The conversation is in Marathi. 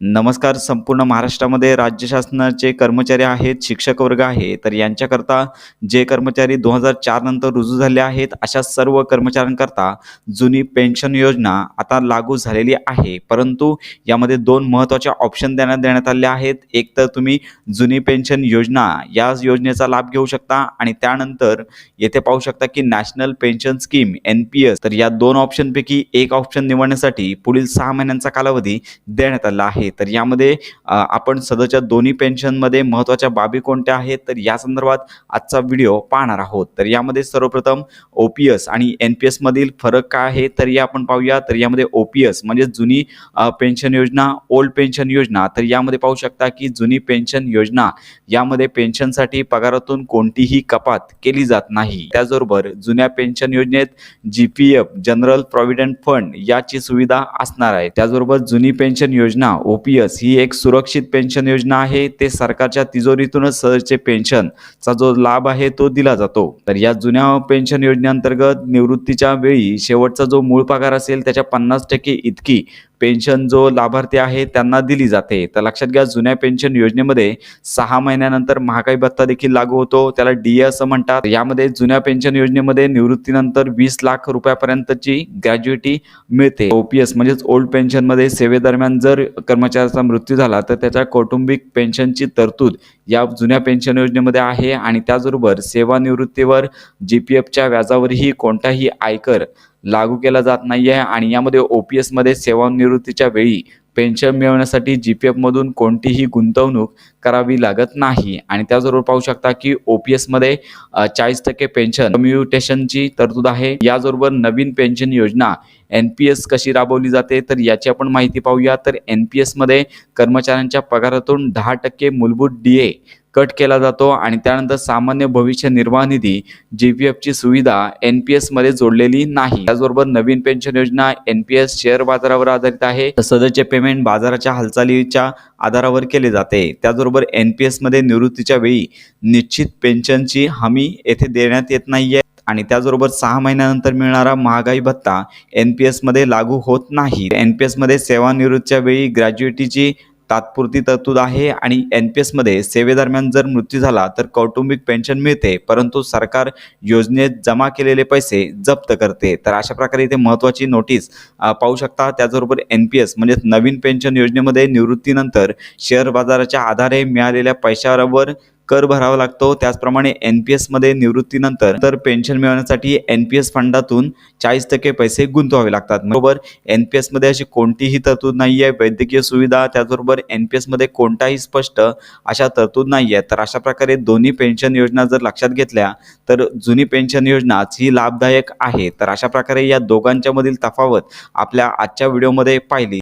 नमस्कार. संपूर्ण महाराष्ट्रामध्ये राज्य शासनाचे कर्मचारी आहेत, शिक्षक वर्ग आहे. तर यांच्याकरता जे कर्मचारी 2004 नंतर रुजू झाले आहेत, अशा सर्व कर्मचाऱ्यांकरता जुनी पेन्शन योजना आता लागू झालेली आहे. परंतु यामध्ये 2 महत्त्वाचे ऑप्शन देण्यात आले आहेत. एक तर तुम्ही जुनी पेन्शन योजना या योजनेचा लाभ घेऊ शकता आणि त्यानंतर येथे पाहू शकता की नॅशनल पेन्शन स्कीम NPS. तर या 2 ऑप्शनपैकी एक ऑप्शन निवडण्यासाठी पुढील 6 महिन्यांचा कालावधी देण्यात आला आहे. तर यामध्ये आपण सदरच्या दोन्ही पेन्शनमध्ये महत्त्वाच्या बाबी कोणत्या आहेत, तर या संदर्भात आजचा व्हिडिओ पाहणार आहोत. तर यामध्ये सर्वप्रथम OPS आणि NPS मधील फरक काय आहे, तर या आपण पाहूया. तर यामध्ये OPS म्हणजे जुनी पेन्शन योजना, ओल्ड पेन्शन योजना. तर यामध्ये पाहू शकता की जुनी पेन्शन योजना यामध्ये पेन्शनसाठी पगारातून कोणतीही कपात केली जात नाही. त्याचबरोबर जुन्या पेन्शन योजनेत GPF जनरल प्रॉव्हिडंट फंड याची सुविधा असणार आहे. त्याचबरोबर जुनी पेन्शन योजना OPS ही एक सुरक्षित पेन्शन योजना आहे. ते सरकारच्या तिजोरीतूनच सदरचे पेन्शनचा जो लाभ आहे तो दिला जातो. तर या जुन्या पेन्शन योजनेअंतर्गत निवृत्तीच्या वेळी शेवटचा जो मूळ पगार असेल त्याच्या 50% इतकी पेन्शन जो लाभार्थी आहे त्यांना दिली जाते. तर लक्षात घ्या, जुन्या पेन्शन योजनेमध्ये 6 महिन्यानंतर महागाई भत्ता देखील लागू होतो, त्याला DA असं म्हणतात. यामध्ये जुन्या पेन्शन योजनेमध्ये निवृत्तीनंतर 20 लाख रुपयापर्यंतची ग्रॅज्युइटी मिळते. OPS म्हणजेच ओल्ड पेन्शनमध्ये सेवेदरम्यान जर कर्मचाऱ्याचा मृत्यू झाला तर त्याच्या कौटुंबिक पेन्शनची तरतूद या जुन्या पेन्शन योजनेमध्ये आहे आणि त्याचबरोबर सेवानिवृत्तीवर GPFच्या व्याजावरही कोणताही आयकर लागू केला जात नाही आहे आणि यामध्ये OPS मध्ये सेवानिवृत्तीच्या वेळी पेन्शन मिळवण्यासाठी GPF मधून कोणतीही गुंतवणूक करावी लागत नाही. आणि त्याचबरोबर पाहू शकता की OPS मध्ये 40% पेन्शन कम्युटेशनची तरतूद आहे. याचबरोबर नवीन पेन्शन योजना NPS कशी राबवली जाते तर याची आपण माहिती पाहूया. तर NPS मध्ये कर्मचाऱ्यांच्या पगारातून 10% मूलभूत DA कट केला जातो आणि त्यानंतर सामान्य भविष्य निर्वाह निधी GPFची सुविधा NPS मध्ये जोडलेली नाही. त्याचबरोबर नवीन पेन्शन योजना NPS शेअर बाजारावर आधारित आहे. सदरचे पेमेंट बाजाराच्या हालचालीच्या आधारावर केले जाते. त्याचबरोबर NPS मध्ये निवृत्तीच्या वेळी निश्चित पेन्शनची हमी येथे देण्यात येत नाहीये आणि त्याचबरोबर 6 महिन्यानंतर मिळणारा महागाई भत्ता NPS मध्ये लागू होत नाही. NPS मध्ये सेवानिवृत्तीच्या वेळी ग्रॅज्युइटीची तात्पुरती तरतूद आहे आणि NPS मध्ये सेवेदरम्यान जर मृत्यू झाला तर कौटुंबिक पेन्शन मिळते, परंतु सरकार योजनेत जमा केलेले पैसे जप्त करते. तर अशा प्रकारे इथे महत्त्वाची नोटीस पाहू शकता. त्याचबरोबर NPS म्हणजे नवीन पेन्शन योजनेमध्ये निवृत्तीनंतर शेअर बाजाराच्या आधारे मिळालेल्या पैशावर कर भरावा लागतो. त्याचप्रमाणे NPS मध्ये निवृत्तीनंतर पेन्शन मिळवण्यासाठी NPS फंडातून 40% पैसे गुंतवावे लागतात. बरोबर, NPS मध्ये अशी कोणतीही तरतूद नाही आहे. वैद्यकीय सुविधा त्याचबरोबर NPS मध्ये कोणताही स्पष्ट अशा तरतूद नाही आहे. तर अशा प्रकारे दोन्ही पेन्शन योजना जर लक्षात घेतल्या तर जुनी पेन्शन योजनाच ही लाभदायक आहे. तर अशा प्रकारे या दोघांच्या मधील तफावत आपल्या आजच्या व्हिडिओमध्ये पाहिली.